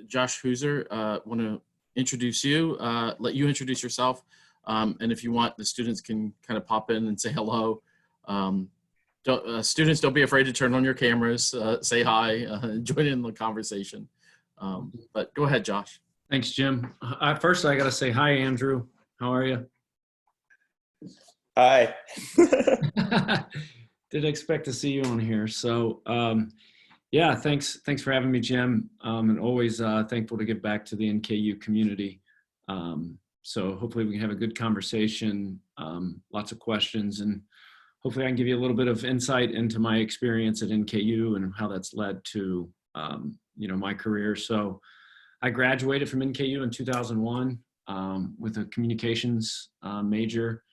Josh Heuser. Want to introduce you, let you introduce yourself. And if you want, the students can kind of pop in and say hello. Students, don't be afraid to turn on your cameras, say hi, join in the conversation. But go ahead, Josh. Thanks, Jim. First, I got to say hi, Andrew. How are you? Hi. Didn't expect to see you on here. So, yeah, thanks for having me, Jim. And always thankful to give back to the NKU community. So hopefully we can have a good conversation, lots of questions, and hopefully I can give you a little bit of insight into my experience at NKU and how that's led to, my career. So I graduated from NKU in 2001 with a communications major.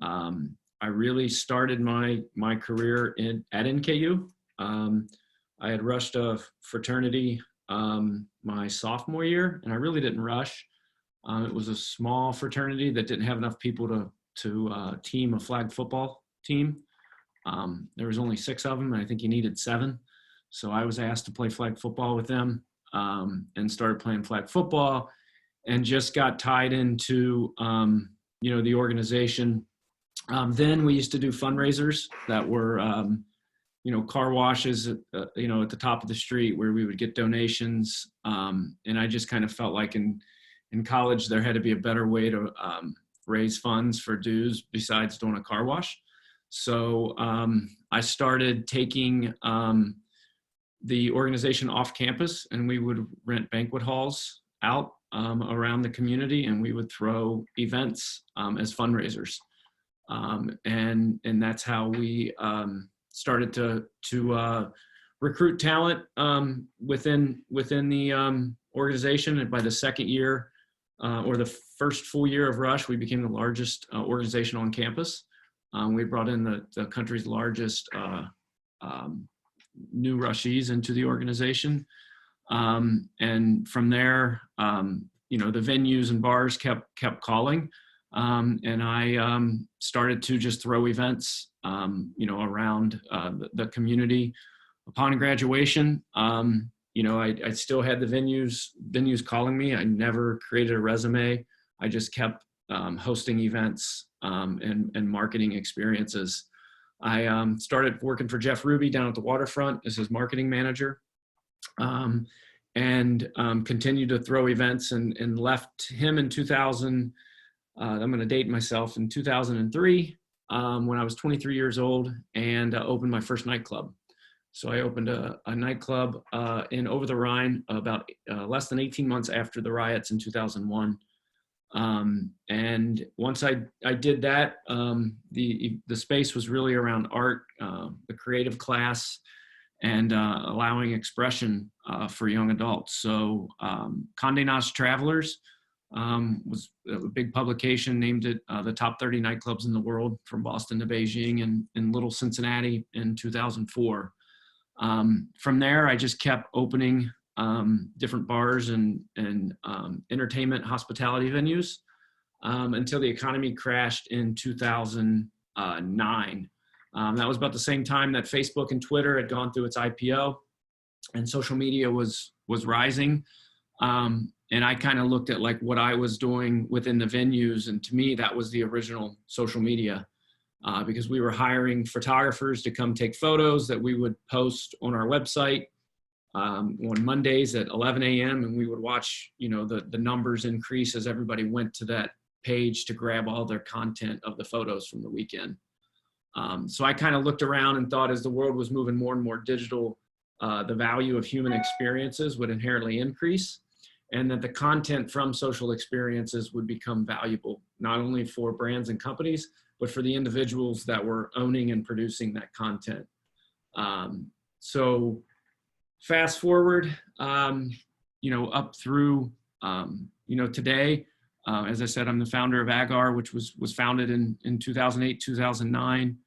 I really started my career at NKU. I had rushed a fraternity my sophomore year, and I really didn't rush. It was a small fraternity that didn't have enough people to team a flag football team. There was only 6 of them, and I think you needed 7. So I was asked to play flag football with them, and started playing flag football, and just got tied into the organization. Then we used to do fundraisers that were car washes at the top of the street where we would get donations, and I just kind of felt like in college there had to be a better way to raise funds for dues besides doing a car wash. So I started taking the organization off campus, and we would rent banquet halls out around the community, and we would throw events as fundraisers. And that's how we started to recruit talent within the organization. And by the second year, or the first full year of Rush, we became the largest organization on campus. We brought in the country's largest new Rushies into the organization. And from there, the venues and bars kept calling. And I started to just throw events, around the community. Upon graduation, I still had the venues calling me. I never created a resume. I just kept hosting events and marketing experiences. I started working for Jeff Ruby down at the waterfront as his marketing manager, and continued to throw events and left him in 2000. I'm going to date myself, in 2003, when I was 23 years old, and opened my first nightclub. So I opened a nightclub in Over-the-Rhine about less than 18 months after the riots in 2001. And once I did that, the space was really around art, the creative class, and allowing expression for young adults. So Condé Nast Travelers was a big publication, named it the top 30 nightclubs in the world, from Boston to Beijing and little Cincinnati in 2004. From there, I just kept opening different bars and entertainment hospitality venues until the economy crashed in 2009. That was about the same time that Facebook and Twitter had gone through its IPO, and social media was rising. And I kind of looked at like what I was doing within the venues, and to me, that was the original social media, because we were hiring photographers to come take photos that we would post on our website on Mondays at 11 a.m. And we would watch, the numbers increase as everybody went to that page to grab all their content of the photos from the weekend. So I kind of looked around and thought, as the world was moving more and more digital, the value of human experiences would inherently increase, and that the content from social experiences would become valuable, not only for brands and companies, but for the individuals that were owning and producing that content. So fast forward, up through, today, as I said, I'm the founder of AGAR, which was founded in 2008, 2009.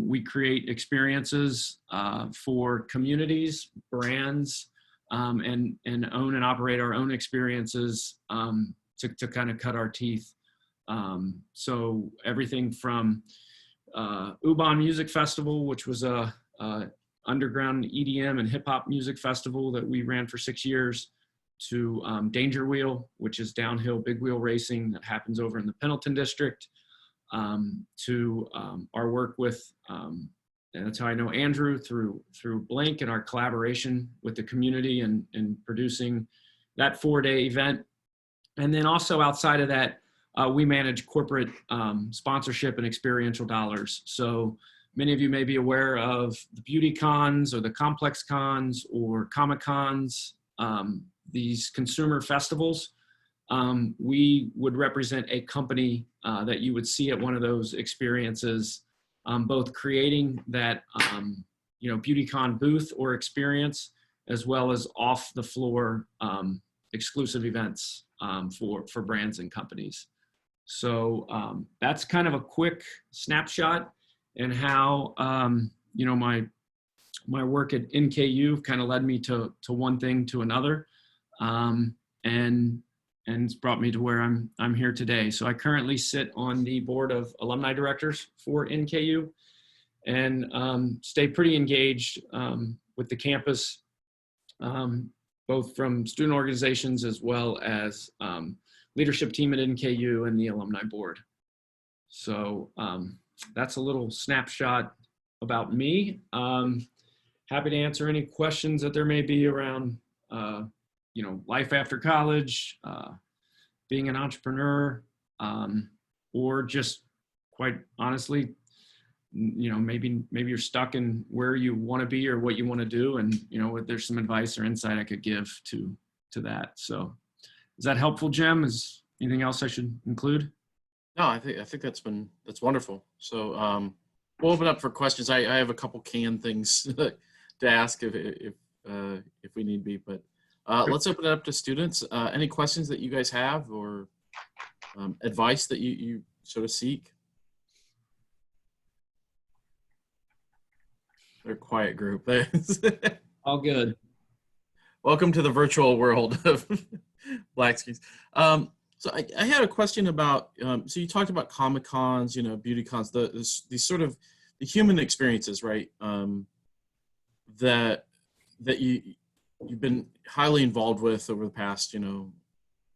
We create experiences for communities, brands, and own and operate our own experiences to kind of cut our teeth. So everything from U-Bahn Music Festival, which was a underground EDM and hip hop music festival that we ran for 6 years, Danger Wheel, which is downhill big wheel racing that happens over in the Pendleton district, to our work with, and that's how I know Andrew, through Blink and our collaboration with the community and producing that 4-day event. And then also outside of that, we manage corporate sponsorship and experiential dollars. So many of you may be aware of the beauty cons or the complex cons or Comic Cons, these consumer festivals. We would represent a company that you would see at one of those experiences, both creating that BeautyCon booth or experience, as well as off the floor exclusive events for brands and companies. So that's kind of a quick snapshot and how my work at NKU kind of led me to one thing to another, and it's brought me to where I'm here today. So I currently sit on the board of alumni directors for NKU, and stay pretty engaged with the campus, both from student organizations as well as leadership team at NKU and the alumni board. So that's a little snapshot about me. Happy to answer any questions that there may be around life after college, being an entrepreneur, or just quite honestly, maybe you're stuck in where you want to be or what you want to do, and there's some advice or insight I could give to that. So is that helpful, Jim? Is anything else I should include? No, I think that's wonderful. So we'll open up for questions. I have a couple canned things to ask if we need be, but let's open it up to students. Any questions that you guys have, or advice that you sort of seek? They're a quiet group. All good. Welcome to the virtual world of Black Skis. So I had a question about, so you talked about Comic Cons, beauty cons, these sort of the human experiences, right? That you've been highly involved with over the past,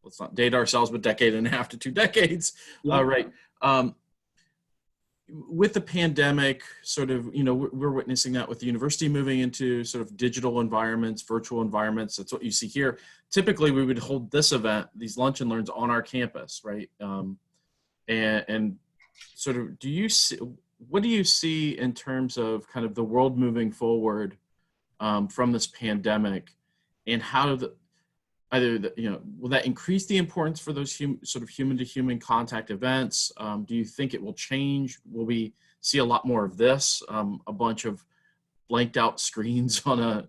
let's not date ourselves, but decade and a half to 2 decades, yeah. Right? With the pandemic, sort of, we're witnessing that with the university moving into sort of digital environments, virtual environments. That's what you see here. Typically, we would hold this event, these lunch and learns, on our campus, right? And sort of, what do you see in terms of kind of the world moving forward from this pandemic, and how will that increase the importance for those sort of human-to-human contact events? Do you think it will change? Will we see a lot more of this? A bunch of blanked out screens on a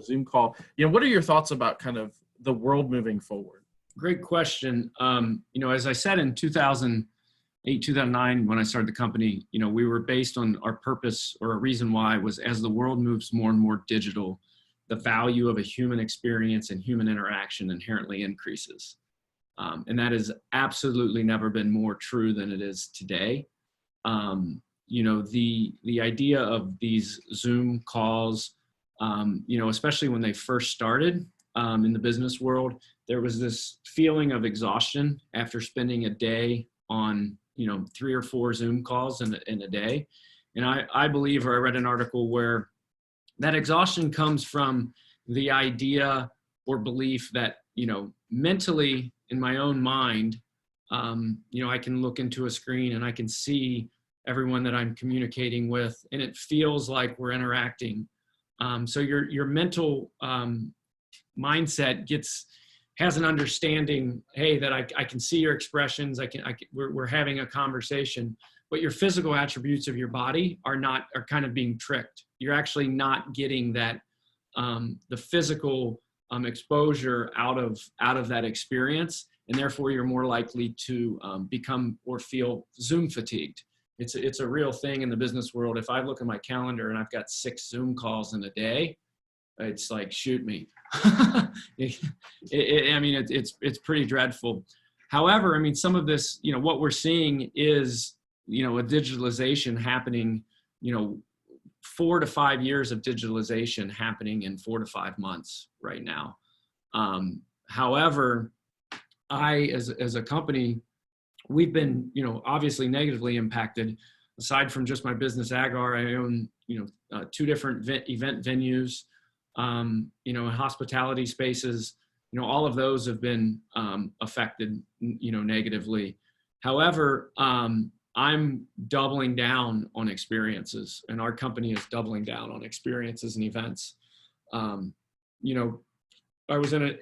Zoom call? What are your thoughts about kind of the world moving forward? Great question. As I said in 2008, 2009, when I started the company, we were based on our purpose, or a reason why was, as the world moves more and more digital, the value of a human experience and human interaction inherently increases. And that has absolutely never been more true than it is today. The idea of these Zoom calls, especially when they first started in the business world, there was this feeling of exhaustion after spending a day on, 3 or 4 Zoom calls in a day. And I believe, or I read an article where that exhaustion comes from the idea or belief that, mentally in my own mind, I can look into a screen and I can see everyone that I'm communicating with, and it feels like we're interacting. So your mental mindset has an understanding, hey, that I can see your expressions. We're having a conversation, but your physical attributes of your body are kind of being tricked. You're actually not getting that, the physical exposure out of that experience, and therefore you're more likely to become or feel Zoom fatigued. It's a real thing in the business world. If I look at my calendar and I've got 6 Zoom calls in a day, it's like, shoot me. It's pretty dreadful. However, some of this, what we're seeing is, a digitalization happening, 4 to 5 years of digitalization happening in 4 to 5 months right now. However, as a company, we've been, obviously negatively impacted. Aside from just my business, AGAR, I own, 2 different event venues, hospitality spaces. All of those have been affected, negatively. However, I'm doubling down on experiences, and our company is doubling down on experiences and events. I was in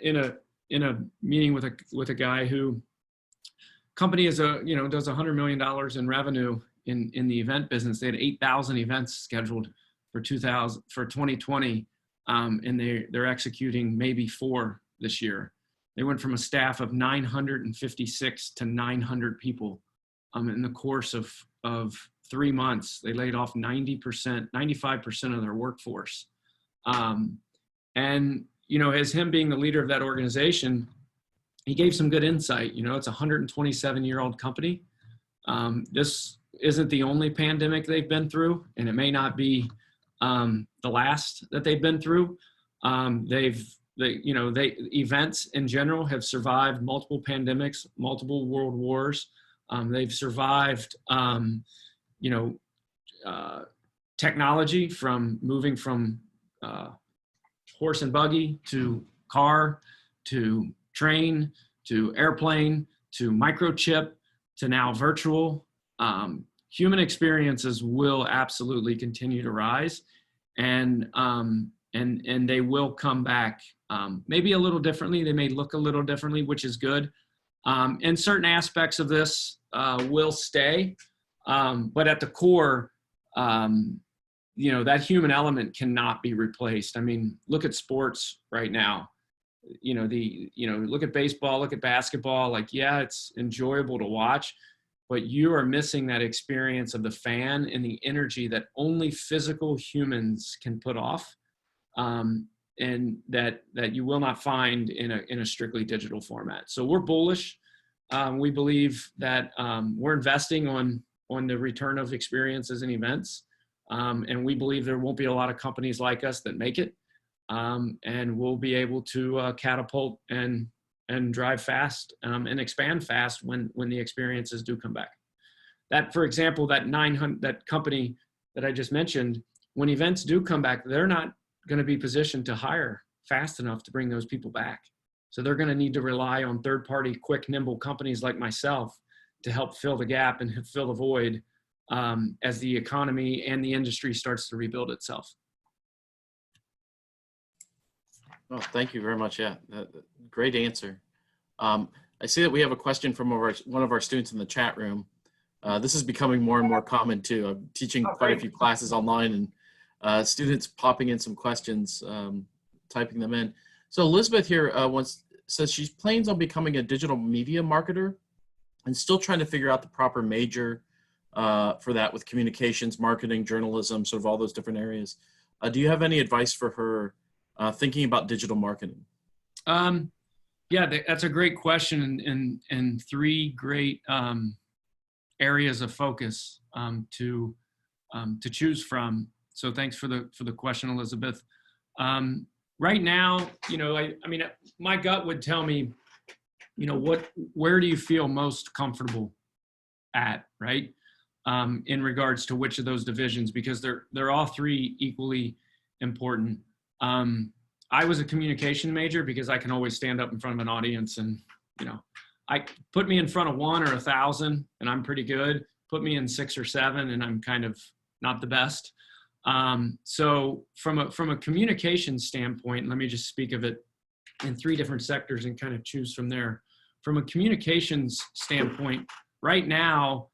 a meeting with a guy who company is does $100 million in revenue in the event business. They had 8,000 events scheduled for 2020, and they're executing maybe 4 this year. They went from a staff of 956 to 900 people in the course of 3 months. They laid off 90%, 95% of their workforce. And as him being the leader of that organization, he gave some good insight. It's a 127-year-old company. This isn't the only pandemic they've been through, and it may not be the last that they've been through. Events in general have survived multiple pandemics, multiple world wars. They've survived, technology, from moving from horse and buggy to car to train to airplane to microchip to now virtual. Human experiences will absolutely continue to rise, and they will come back, maybe a little differently. They may look a little differently, which is good. And certain aspects of this will stay, but at the core, that human element cannot be replaced. I mean, look at sports right now. Look at baseball, look at basketball. It's enjoyable to watch, but you are missing that experience of the fan and the energy that only physical humans can put off, and that you will not find in a strictly digital format. So we're bullish. We believe that we're investing on the return of experiences and events, and we believe there won't be a lot of companies like us that make it. And we'll be able to catapult and drive fast and expand fast when the experiences do come back. That, for example, that company that I just mentioned, when events do come back, they're not going to be positioned to hire fast enough to bring those people back. So they're going to need to rely on third-party, quick, nimble companies like myself to help fill the gap and fill the void as the economy and the industry starts to rebuild itself. Oh, thank you very much. Yeah, great answer. I see that we have a question from one of our students in the chat room. This is becoming more and more common too. I'm teaching quite a few classes online, and students popping in some questions, typing them in. So Elizabeth here says she plans on becoming a digital media marketer and still trying to figure out the proper major for that, with communications, marketing, journalism, sort of all those different areas. Do you have any advice for her thinking about digital marketing? Yeah, that's a great question, and 3 great areas of focus to choose from. So thanks for the question, Elizabeth. Right now, my gut would tell me, where do you feel most comfortable at, right? In regards to which of those divisions, because they're all 3 equally important. I was a communication major because I can always stand up in front of an audience and, I put me in front of 1 or 1,000 and I'm pretty good. Put me in 6 or 7 and I'm kind of not the best. So from a communication standpoint, let me just speak of it in 3 different sectors and kind of choose from there. From a communications standpoint, right now,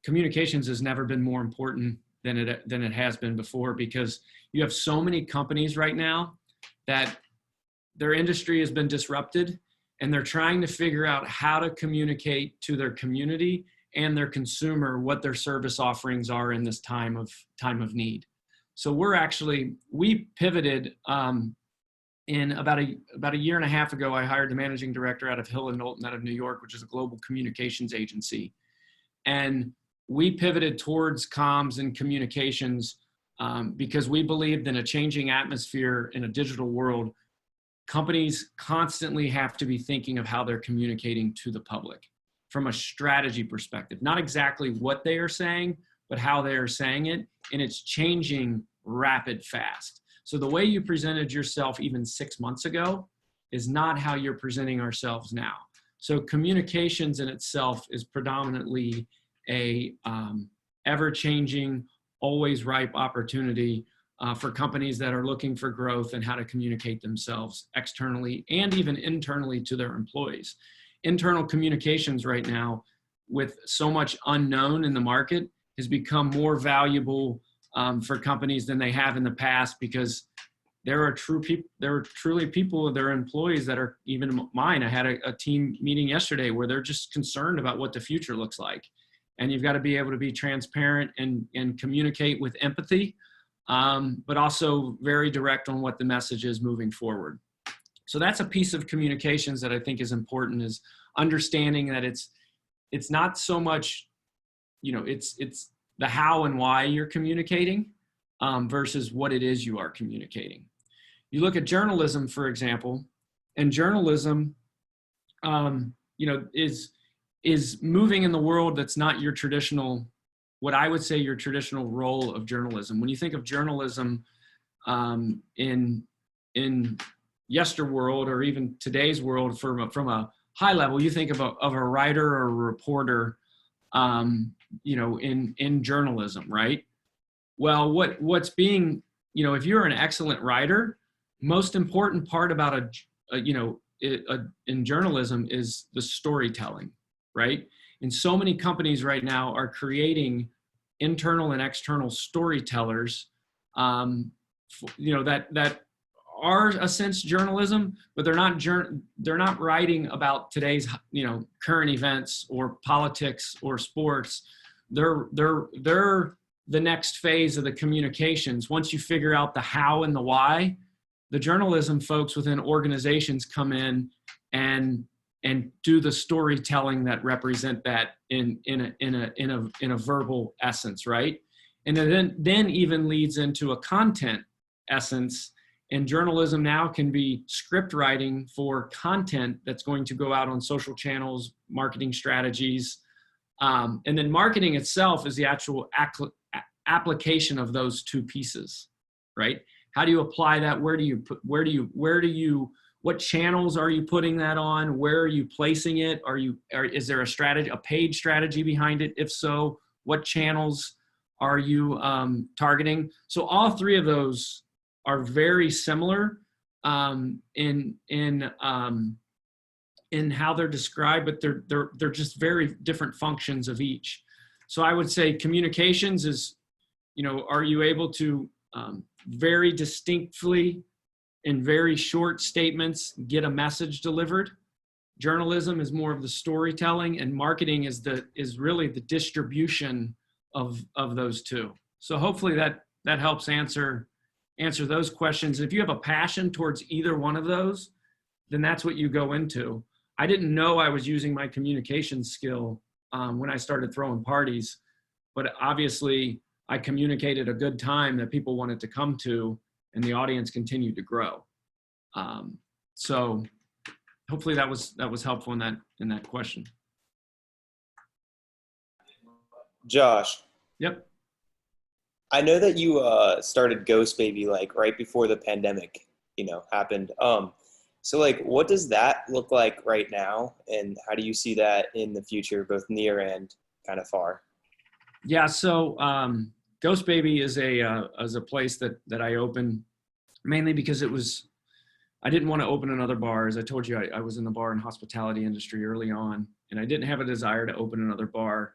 communications has never been more important than it has been before, because you have so many companies right now that their industry has been disrupted, and they're trying to figure out how to communicate to their community and their consumer what their service offerings are in this time of need. So we pivoted in about a year and a half ago. I hired the managing director out of Hill & Knowlton out of New York, which is a global communications agency. And we pivoted towards comms and communications because we believed in a changing atmosphere in a digital world. companies constantly have to be thinking of how they're communicating to the public from a strategy perspective, not exactly what they are saying, but how they are saying it. And it's changing rapid fast. So the way you presented yourself even 6 months ago is not how you're presenting ourselves now. So communications in itself is predominantly a ever-changing, always ripe opportunity for companies that are looking for growth and how to communicate themselves externally and even internally to their employees. Internal communications right now, with so much unknown in the market, has become more valuable for companies than they have in the past, because there are truly people, their employees that are, even mine. I had a team meeting yesterday where they're just concerned about what the future looks like. And you've got to be able to be transparent and communicate with empathy, but also very direct on what the message is moving forward. So that's a piece of communications that I think is important, is understanding that it's not so much, it's the how and why you're communicating versus what it is you are communicating. You look at journalism, for example, and journalism, is moving in the world that's not your traditional, what I would say your traditional role of journalism. When you think of journalism in yesterworld, or even today's world, from a high level, you think of a writer or a reporter, in journalism, right? Well, what's being, if you're an excellent writer, most important part about in journalism is the storytelling, right? And so many companies right now are creating internal and external storytellers, that are a sense journalism, but they're not writing about today's, current events or politics or sports. They're the next phase of the communications. Once you figure out the how and the why, the journalism folks within organizations come in and do the storytelling that represent that in a verbal essence, right? And then even leads into a content essence. And journalism now can be script writing for content that's going to go out on social channels, marketing strategies, and then marketing itself is the actual application of those two pieces, right? How do you apply that? What channels are you putting that on? Where are you placing it? Is there a strategy, a paid strategy behind it? If so, what channels are you targeting? So all three of those are very similar in how they're described, but they're just very different functions of each. So I would say communications is, are you able to very distinctly, in very short statements, get a message delivered? Journalism is more of the storytelling, and marketing is really the distribution of those two. So hopefully that helps answer those questions. If you have a passion towards either one of those, then that's what you go into. I didn't know I was using my communication skill when I started throwing parties, but obviously I communicated a good time that people wanted to come to, and the audience continued to grow. So hopefully that was helpful in that question. Josh. Yep. I know that you started Ghost Baby like right before the pandemic, happened. So like, what does that look like right now, and how do you see that in the future, both near and kind of far? Yeah. So Ghost Baby is a place that I opened mainly because I didn't want to open another bar. As I told you, I was in the bar and hospitality industry early on, and I didn't have a desire to open another bar.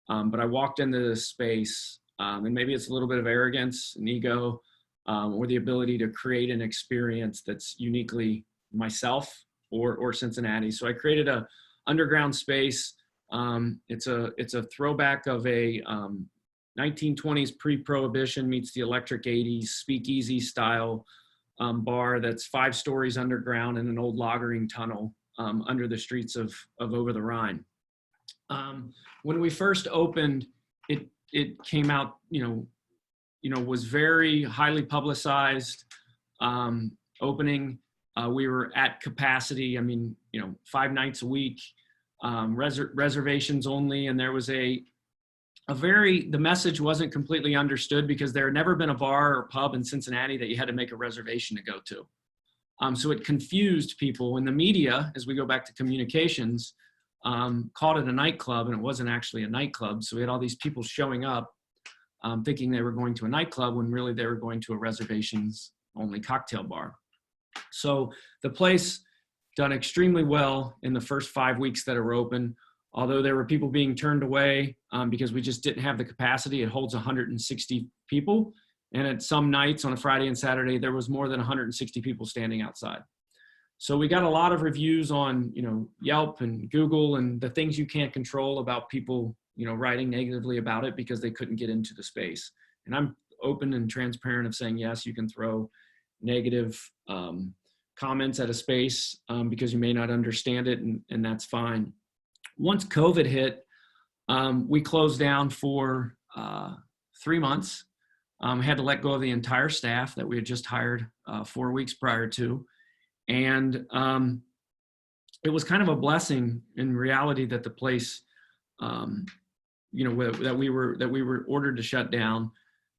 But I walked into this space, and maybe it's a little bit of arrogance and ego, or the ability to create an experience that's uniquely myself or Cincinnati. So I created a underground space. It's a throwback of a 1920s pre-prohibition meets the electric 80s speakeasy style bar that's 5 stories underground in an old logging tunnel under the streets of Over-the-Rhine. When we first opened, it came out, was very highly publicized opening. We were at capacity. I mean, 5 nights a week, reservations only. And there was the message wasn't completely understood because there had never been a bar or pub in Cincinnati that you had to make a reservation to go to. So it confused people, and the media, as we go back to communications, called it a nightclub, and it wasn't actually a nightclub. So we had all these people showing up thinking they were going to a nightclub when really they were going to a reservations only cocktail bar. So the place done extremely well in the first 5 weeks that it were open. Although there were people being turned away because we just didn't have the capacity. It holds 160 people. And at some nights on a Friday and Saturday, there was more than 160 people standing outside. So we got a lot of reviews on, Yelp and Google and the things you can't control about people, writing negatively about it because they couldn't get into the space. And I'm open and transparent of saying, yes, you can throw negative comments at a space because you may not understand it, and that's fine. Once COVID hit, we closed down for 3 months. Had to let go of the entire staff that we had just hired 4 weeks prior to. And it was kind of a blessing in reality that the place, that we were ordered to shut down,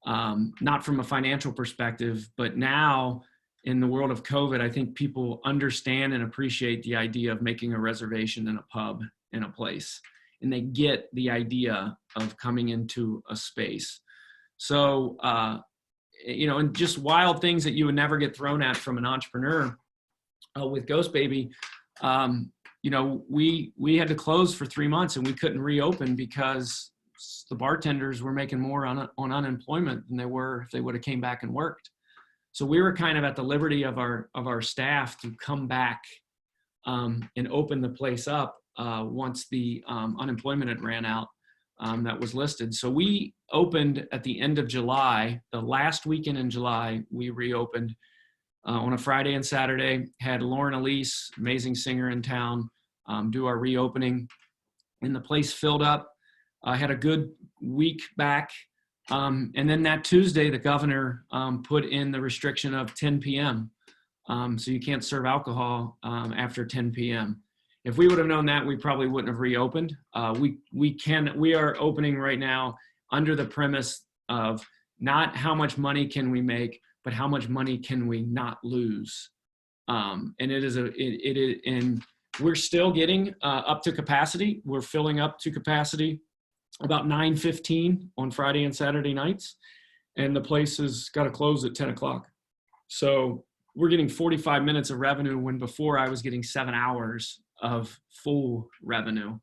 not from a financial perspective, but now in the world of COVID, I think people understand and appreciate the idea of making a reservation in a pub in a place, and they get the idea of coming into a space. So, and just wild things that you would never get thrown at from an entrepreneur with Ghost Baby. We had to close for 3 months and we couldn't reopen because the bartenders were making more on unemployment than they were if they would have came back and worked. So we were kind of at the liberty of our staff to come back and open the place up once the unemployment had ran out. That was listed. So we opened at the end of July. The last weekend in July, we reopened on a Friday and Saturday. Had Lauren Elise, amazing singer in town, do our reopening. And the place filled up. I had a good week back. And then that Tuesday, the governor put in the restriction of 10 p.m. So you can't serve alcohol after 10 p.m. If we would have known that, we probably wouldn't have reopened. We are opening right now under the premise of not how much money can we make, but how much money can we not lose. And and we're still getting up to capacity. We're filling up to capacity about 9:15 on Friday and Saturday nights, and the place has got to close at 10 o'clock. So we're getting 45 minutes of revenue when before I was getting 7 hours of full revenue.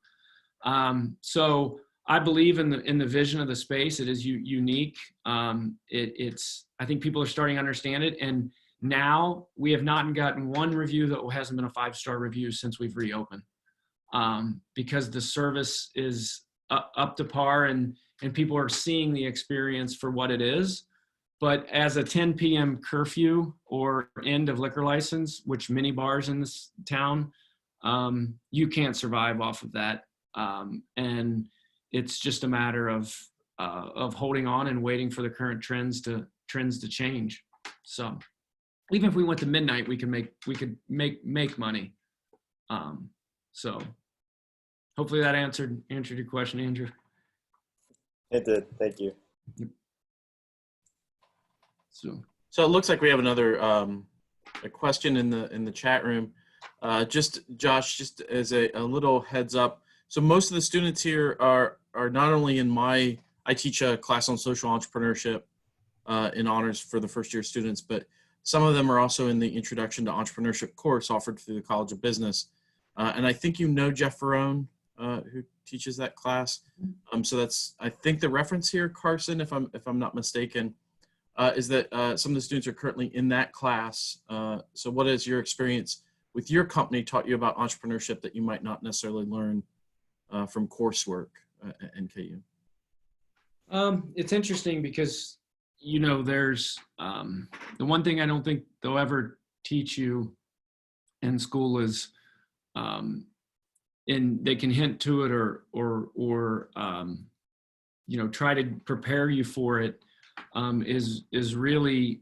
So I believe in the vision of the space. It is unique. I think people are starting to understand it. And now we have not gotten one review that hasn't been a 5-star review since we've reopened, because the service is up to par and people are seeing the experience for what it is. But as a 10 p.m. curfew or end of liquor license, which many bars in this town, you can't survive off of that. And it's just a matter of holding on and waiting for the current trends to change. So even if we went to midnight, we could make money. So hopefully that answered your question, Andrew. It did. Thank you. So it looks like we have another a question in the chat room. Just Josh, just as a little heads up. So most of the students here are not only I teach a class on social entrepreneurship in honors for the first year students, but some of them are also in the Introduction to Entrepreneurship course offered through the College of Business. And I think Jeff Ferrone, who teaches that class. So that's, I think, the reference here, Carson, if I'm not mistaken, is that some of the students are currently in that class. So what has your experience with your company taught you about entrepreneurship that you might not necessarily learn from coursework at NKU? It's interesting because, there's the one thing I don't think they'll ever teach you in school is, and they can hint to it or try to prepare you for it, is really,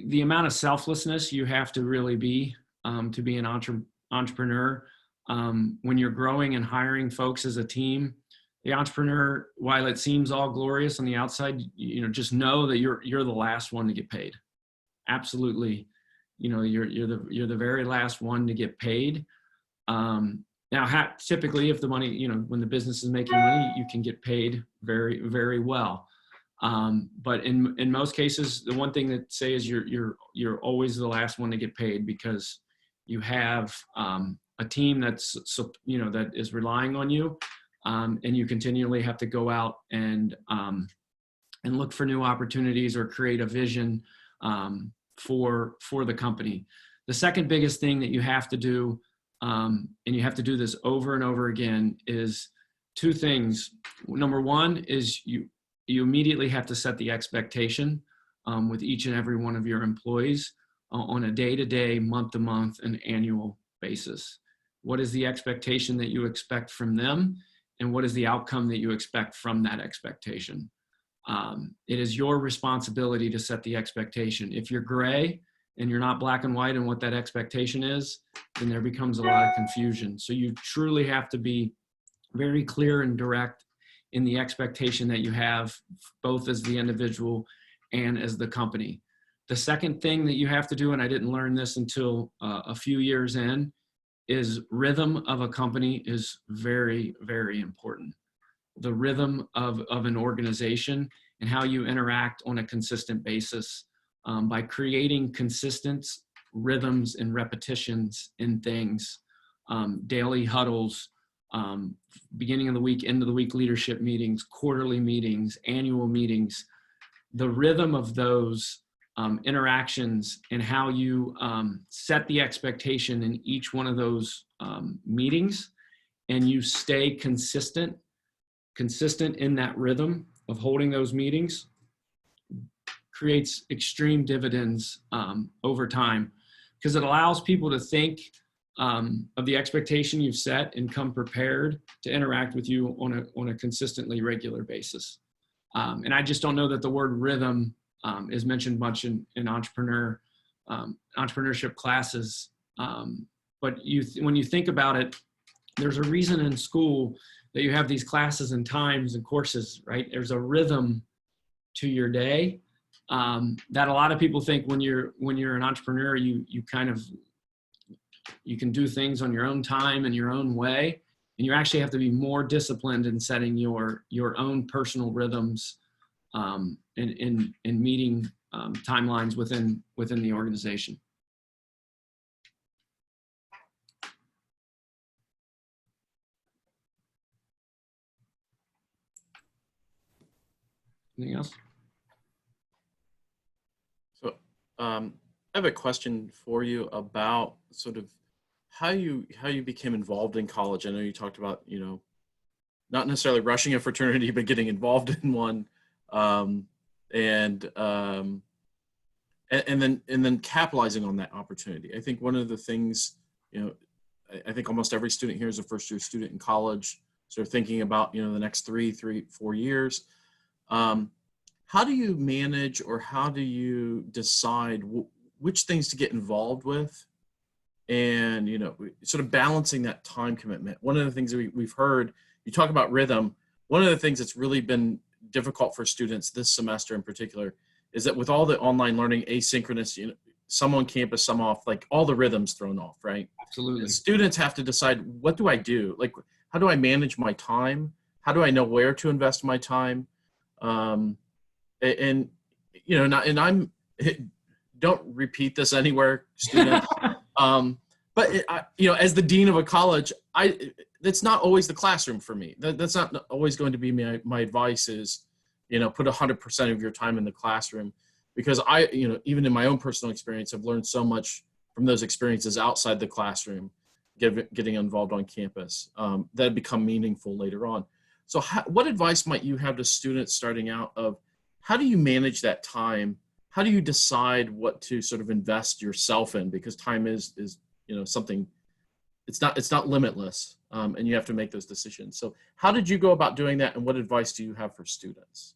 the amount of selflessness you have to really be to be an entrepreneur. When you're growing and hiring folks as a team, the entrepreneur, while it seems all glorious on the outside, just know that you're the last one to get paid. Absolutely. You're the very last one to get paid. Now, typically, if the money, when the business is making money, you can get paid very, very well. But in most cases, the one thing that say is you're always the last one to get paid, because you have a team that is relying on you, and you continually have to go out and look for new opportunities or create a vision for the company. The second biggest thing that you have to do, and you have to do this over and over again, is two things. Number one is you immediately have to set the expectation with each and every one of your employees on a day-to-day, month-to-month, and annual basis. What is the expectation that you expect from them, and what is the outcome that you expect from that expectation? It is your responsibility to set the expectation. If you're gray and you're not black and white in what that expectation is, then there becomes a lot of confusion. So you truly have to be very clear and direct in the expectation that you have, both as the individual and as the company. The second thing that you have to do, and I didn't learn this until a few years in, is rhythm of a company is very, very important. The rhythm of an organization and how you interact on a consistent basis, by creating consistent rhythms and repetitions in things, daily huddles, beginning of the week, end of the week leadership meetings, quarterly meetings, annual meetings. The rhythm of those interactions and how you set the expectation in each one of those meetings, and you stay consistent in that rhythm of holding those meetings, creates extreme dividends over time, because it allows people to think of the expectation you've set and come prepared to interact with you on a consistently regular basis. And I just don't know that the word rhythm is mentioned much in entrepreneurship classes. But when you think about it, there's a reason in school that you have these classes and times and courses, right? There's a rhythm to your day that a lot of people think when you're an entrepreneur, you can do things on your own time and your own way, and you actually have to be more disciplined in setting your own personal rhythms and meeting timelines within the organization. Anything else? So I have a question for you about sort of how you became involved in college. I know you talked about, not necessarily rushing a fraternity, but getting involved in one, and then capitalizing on that opportunity. I think one of the things, I think almost every student here is a first-year student in college, so they're thinking about, the next 4 years. How do you manage, or how do you decide which things to get involved with, and sort of balancing that time commitment? One of the things that we've heard, you talk about rhythm. One of the things that's really been difficult for students this semester in particular is that with all the online learning, asynchronous, some on campus, some off, like all the rhythms thrown off, right? Absolutely. And students have to decide, what do I do? Like, how do I manage my time? How do I know where to invest my time? Don't repeat this anywhere, students. But as the dean of a college, that's not always the classroom for me. That's not always going to be my advice is, put 100% of your time in the classroom, because even in my own personal experience, I've learned so much from those experiences outside the classroom, getting involved on campus, that become meaningful later on. So what advice might you have to students starting out of how do you manage that time? How do you decide what to sort of invest yourself in? Because time is something, it's not limitless, and you have to make those decisions. So how did you go about doing that, and what advice do you have for students?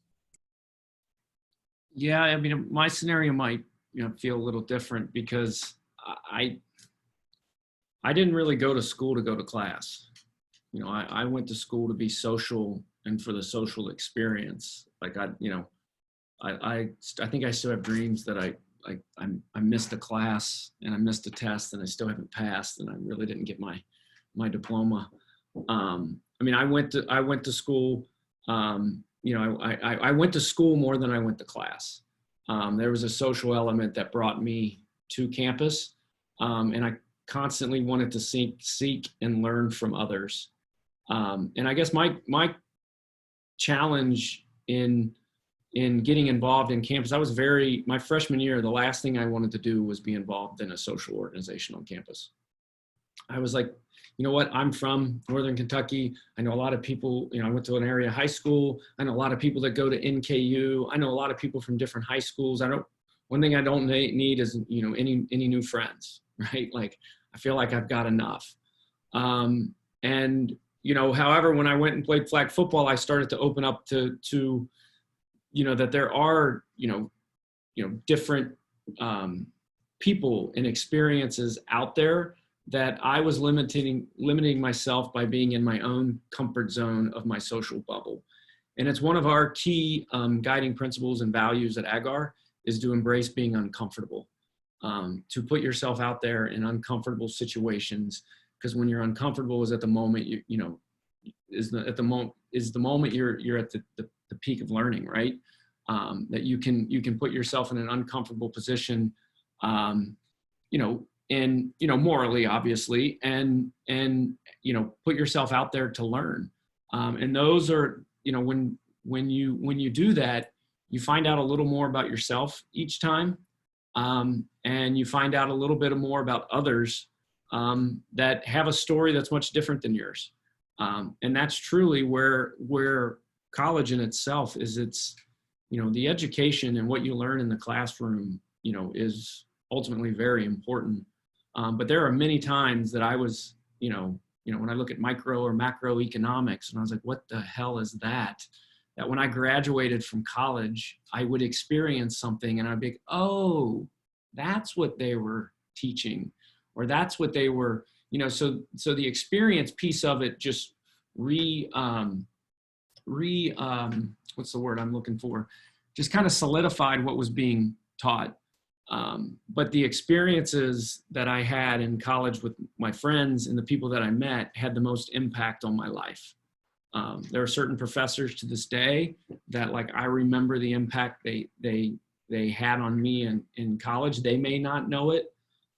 Yeah, I mean, my scenario might feel a little different because I didn't really go to school to go to class. I went to school to be social and for the social experience. Like I think I still have dreams that I missed a class and I missed a test and I still haven't passed and I really didn't get my diploma. I went to school. I went to school more than I went to class. There was a social element that brought me to campus, and I constantly wanted to seek and learn from others. And I guess my challenge in getting involved in campus, my freshman year, the last thing I wanted to do was be involved in a social organization on campus. I was like, you know what, I'm from Northern Kentucky. I know a lot of people, I went to an area high school. I know a lot of people that go to NKU. I know a lot of people from different high schools. One thing I don't need is, any new friends, right? Like, I feel like I've got enough. However, when I went and played flag football, I started to open up to that there are, different people and experiences out there that I was limiting myself by being in my own comfort zone of my social bubble. And it's one of our key guiding principles and values at AGAR is to embrace being uncomfortable, to put yourself out there in uncomfortable situations. Because when you're uncomfortable is at the moment, is the moment you're at the peak of learning, right? That you can put yourself in an uncomfortable position, morally, obviously, and put yourself out there to learn. And those are, when you do that, you find out a little more about yourself each time, and you find out a little bit more about others that have a story that's much different than yours. And that's truly where college in itself is. It's, the education and what you learn in the classroom, is ultimately very important. But there are many times that I was, when I look at micro or macroeconomics, and I was like, what the hell is that? That when I graduated from college, I would experience something and I'd be like, oh, that's what they were teaching, or that's what they were, so the experience piece of it just what's the word I'm looking for? Just kind of solidified what was being taught. But the experiences that I had in college with my friends and the people that I met had the most impact on my life. There are certain professors to this day that, like, I remember the impact they had on me in college. They may not know it,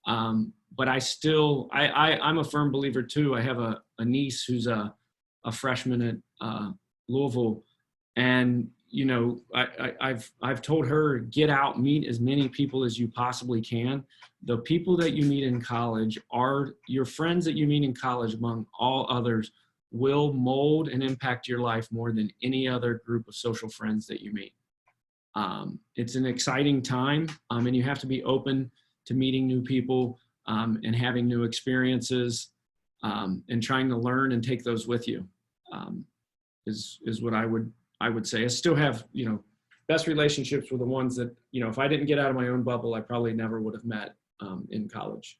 but I'm a firm believer too. I have a niece who's a freshman at Louisville, and I've told her, get out, meet as many people as you possibly can. The people that you meet in college are your friends that you meet in college, among all others, will mold and impact your life more than any other group of social friends that you meet. It's an exciting time, and you have to be open to meeting new people and having new experiences, and trying to learn and take those with you, is what I would say. I still have, best relationships with the ones that, if I didn't get out of my own bubble, I probably never would have met in college.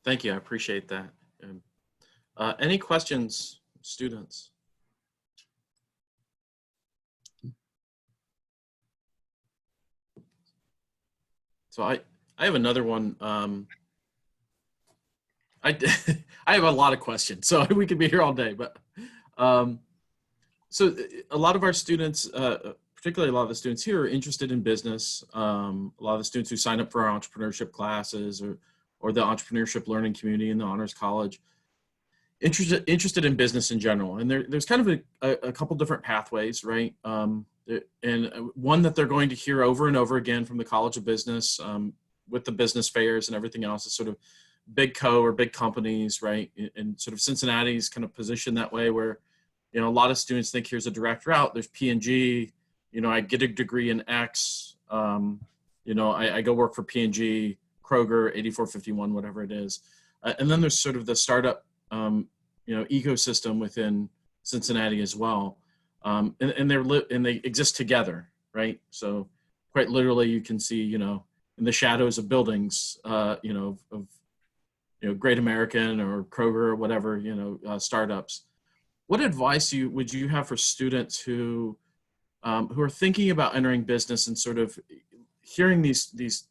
Thank you. I appreciate that. Any questions, students? So I have another one. I have a lot of questions, so we could be here all day. But so a lot of our students, particularly a lot of the students here, are interested in business. A lot of the students who sign up for our entrepreneurship classes or the entrepreneurship learning community in the Honors College, interested in business in general. And there's kind of a couple different pathways, right? And one that they're going to hear over and over again from the College of Business, with the business fairs and everything else, is sort of big or big companies, right? And sort of Cincinnati's kind of positioned that way, where, a lot of students think here's a direct route. There's P&G, I get a degree in X, I go work for P&G, Kroger, 8451, whatever it is. And then there's sort of the startup, ecosystem within Cincinnati as well. and they exist together, right? So quite literally, you can see, you know, in the shadows of buildings, you know, of you know, Great American or Kroger or whatever, you know, startups. What advice would you have for students who are thinking about entering business and sort of hearing these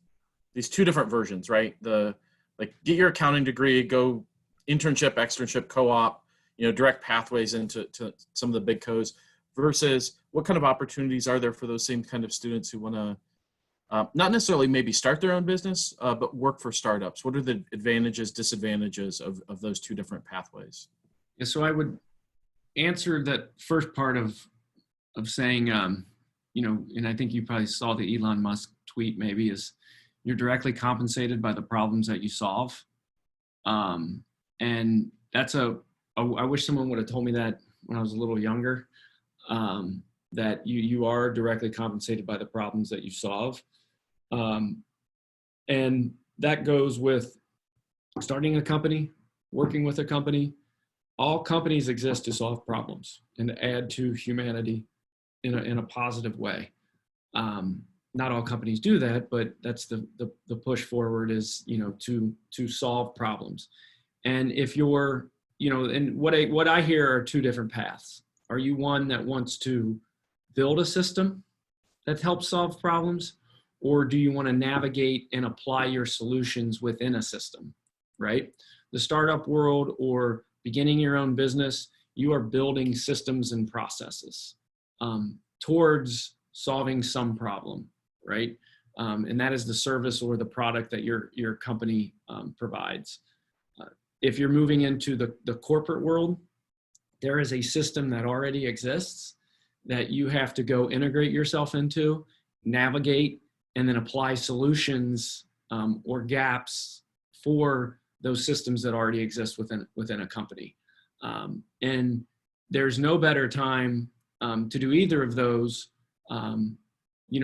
two different versions, right? Like get your accounting degree, go internship, externship, co-op, you know, direct pathways into some of the big co's, versus what kind of opportunities are there for those same kind of students who want to not necessarily maybe start their own business, but work for startups? What are the advantages, disadvantages of those two different pathways? Yeah, so I would answer that first part of saying, you know, and I think you probably saw the Elon Musk tweet maybe, is you're directly compensated by the problems that you solve. And that's I wish someone would have told me that when I was a little younger, that you are directly compensated by the problems that you solve. And that goes with starting a company, working with a company. All companies exist to solve problems and to add to humanity in a positive way. Not all companies do that, but that's the push forward, is, you know, to solve problems. And if you're, you know, and what I hear are two different paths. Are you one that wants to build a system that helps solve problems, or do you want to navigate and apply your solutions within a system, right? The startup world or beginning your own business, you are building systems and processes towards solving some problem, right? And that is the service or the product that your company provides. If you're moving into the corporate world, there is a system that already exists that you have to go integrate yourself into, navigate, and then apply solutions or gaps for those systems that already exist within a company. And there's no better time to do either of those. You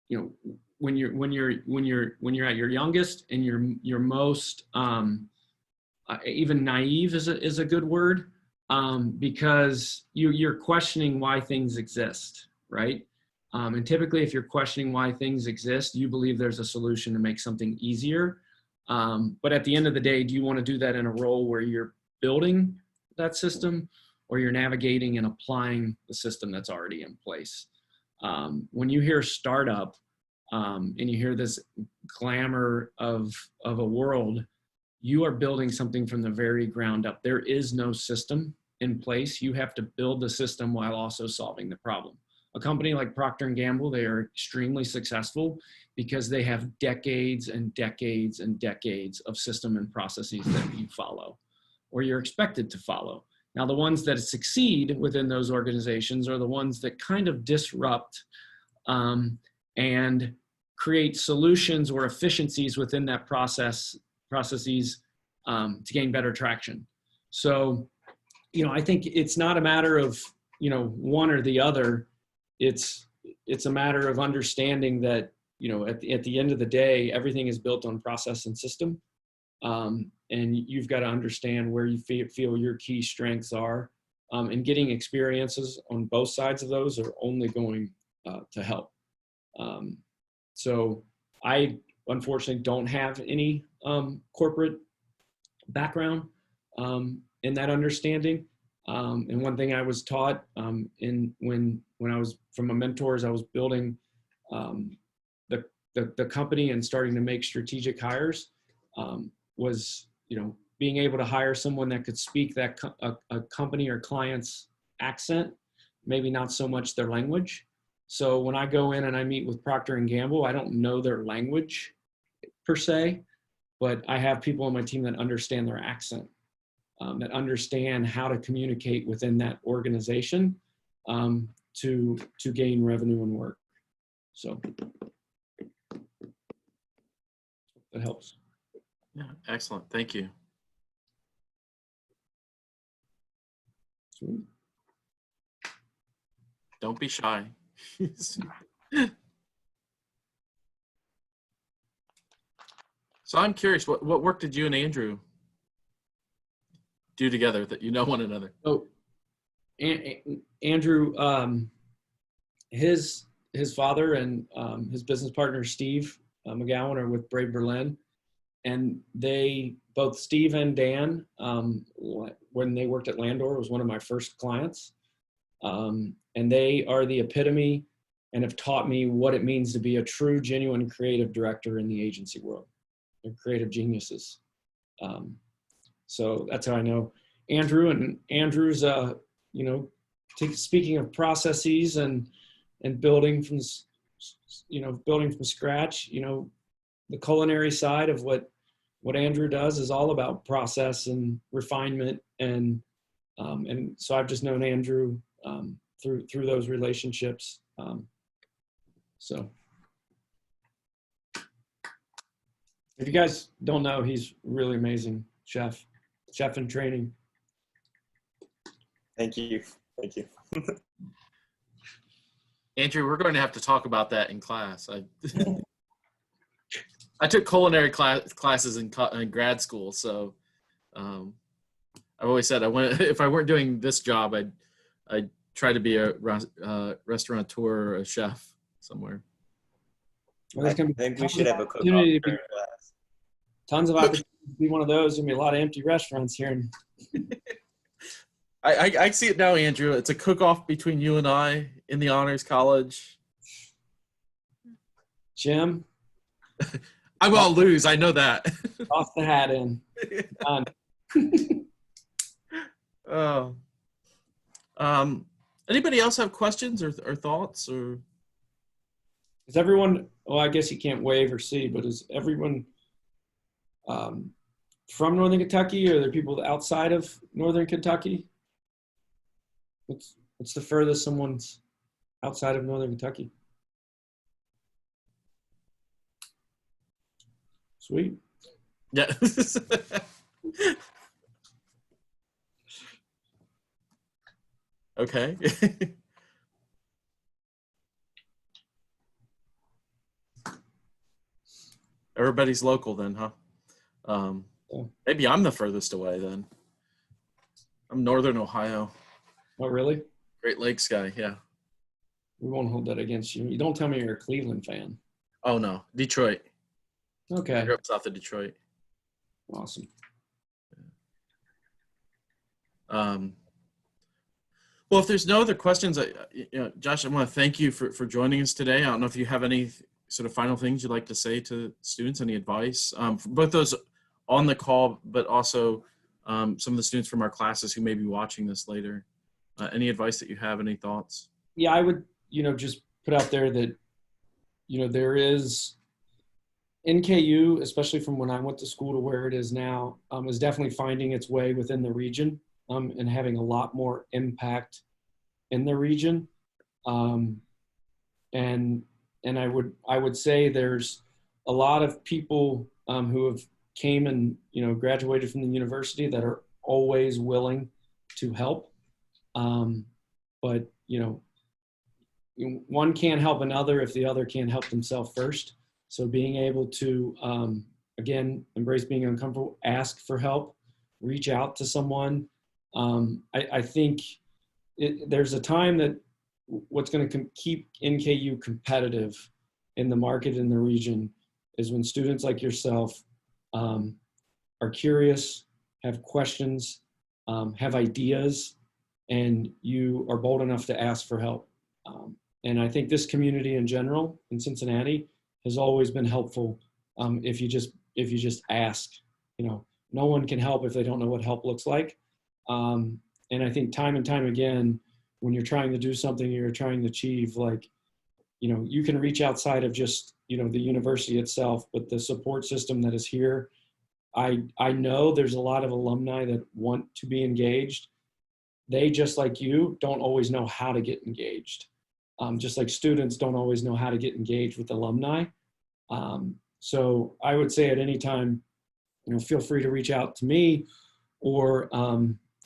know, when you're at your youngest and you're most even naive is a good word, because you're questioning why things exist, right? And typically, if you're questioning why things exist, you believe there's a solution to make something easier. But at the end of the day, do you want to do that in a role where you're building that system, or you're navigating and applying the system that's already in place? When you hear startup and you hear this glamour of a world, you are building something from the very ground up. There is no system in place. You have to build the system while also solving the problem. A company like Proctor and Gamble, they are extremely successful because they have decades and decades and decades of system and processes that you follow, or you're expected to follow. Now, the ones that succeed within those organizations are the ones that kind of disrupt and create solutions or efficiencies within that processes to gain better traction. So, you know, I think it's not a matter of, you know, one or the other. It's a matter of understanding that, you know, at the end of the day, everything is built on process and system. And you've got to understand where you feel your key strengths are, and getting experiences on both sides of those are only going to help. So I unfortunately don't have any corporate background in that understanding. And one thing I was taught when I was from my mentors, I was building the company and starting to make strategic hires, was, you know, being able to hire someone that could speak that a company or client's accent, maybe not so much their language. So when I go in and I meet with Procter and Gamble, I don't know their language per se, but I have people on my team that understand their accent, that understand how to communicate within that organization to gain revenue and work. So that helps. Yeah, excellent. Thank you. Sweet. Don't be shy. So I'm curious, what work did you and Andrew do together that you know one another? So Andrew, his father and his business partner, Steve McGowan, are with Brave Berlin. And both Steve and Dan, when they worked at Landor, was one of my first clients. And they are the epitome and have taught me what it means to be a true, genuine creative director in the agency world. They're creative geniuses. So that's how I know Andrew. And Andrew's, speaking of processes and building from, building from scratch, the culinary side of what Andrew does is all about process and refinement. And so I've just known Andrew through those relationships. So if you guys don't know, he's really amazing chef in training. Thank you. Andrew, we're going to have to talk about that in class. I took culinary classes in grad school, so I've always said if I weren't doing this job, I'd try to be a restaurateur or a chef somewhere. Well, I think we should have a cook-off class. Tons of opportunities to be one of those. There's gonna be a lot of empty restaurants here. I see it now, Andrew. It's a cook-off between you and I in the Honors College. Jim, I will lose. I know that. Toss the hat in. Done. Oh. Anybody else have questions or thoughts or? Is everyone? Well, I guess you can't wave or see, but is everyone from Northern Kentucky, or are there people outside of Northern Kentucky? What's the furthest someone's outside of Northern Kentucky? Sweet. Yeah. Okay. Everybody's local then, huh? Maybe I'm the furthest away then. I'm Northern Ohio. Oh, really? Great Lakes guy, yeah. We won't hold that against you. You don't tell me you're a Cleveland fan. Oh, no. Detroit. Okay. I grew up south of Detroit. Awesome. Well, if there's no other questions, Josh, I want to thank you for joining us today. I don't know if you have any sort of final things you'd like to say to students, any advice, for both those on the call, but also some of the students from our classes who may be watching this later. Any advice that you have, any thoughts? Yeah, I would, just put out there that, there is NKU, especially from when I went to school to where it is now, is definitely finding its way within the region and having a lot more impact in the region. And I would say there's a lot of people who have came and, graduated from the university that are always willing to help. But, one can't help another if the other can't help themselves first. So being able to, again, embrace being uncomfortable, ask for help, reach out to someone. I think there's a time that what's going to keep NKU competitive in the market in the region is when students like yourself are curious, have questions, have ideas, and you are bold enough to ask for help. And I think this community in general in Cincinnati has always been helpful if you just ask. No one can help if they don't know what help looks like. And I think time and time again, when you're trying to do something you're trying to achieve, you can reach outside of just, the university itself, but the support system that is here. I know there's a lot of alumni that want to be engaged. They, just like you, don't always know how to get engaged. Just like students don't always know how to get engaged with alumni. So I would say at any time, feel free to reach out to me or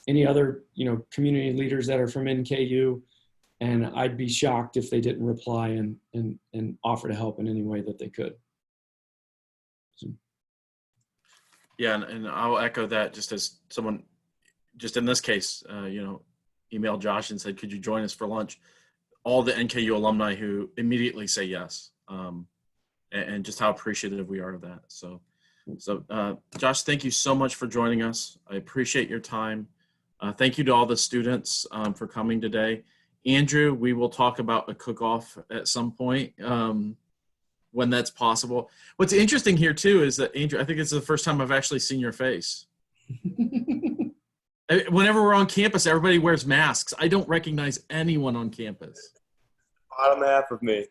any other, community leaders that are from NKU. And I'd be shocked if they didn't reply and offer to help in any way that they could. So. Yeah, and I'll echo that just as someone, just in this case, emailed Josh and said, could you join us for lunch? All the NKU alumni who immediately say yes, and just how appreciative we are of that. So Josh, thank you so much for joining us. I appreciate your time. Thank you to all the students for coming today. Andrew, we will talk about a cook-off at some point when that's possible. What's interesting here too is that, Andrew, I think it's the first time I've actually seen your face. Whenever we're on campus, everybody wears masks. I don't recognize anyone on campus. Bottom half of me.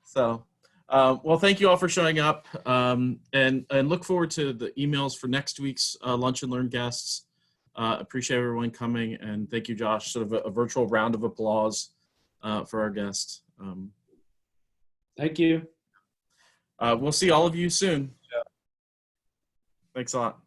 So, well, thank you all for showing up, and look forward to the emails for next week's Lunch and Learn guests. Appreciate everyone coming, and thank you, Josh. Sort of a virtual round of applause for our guests. Thank you. We'll see all of you soon. Yeah. Thanks a lot.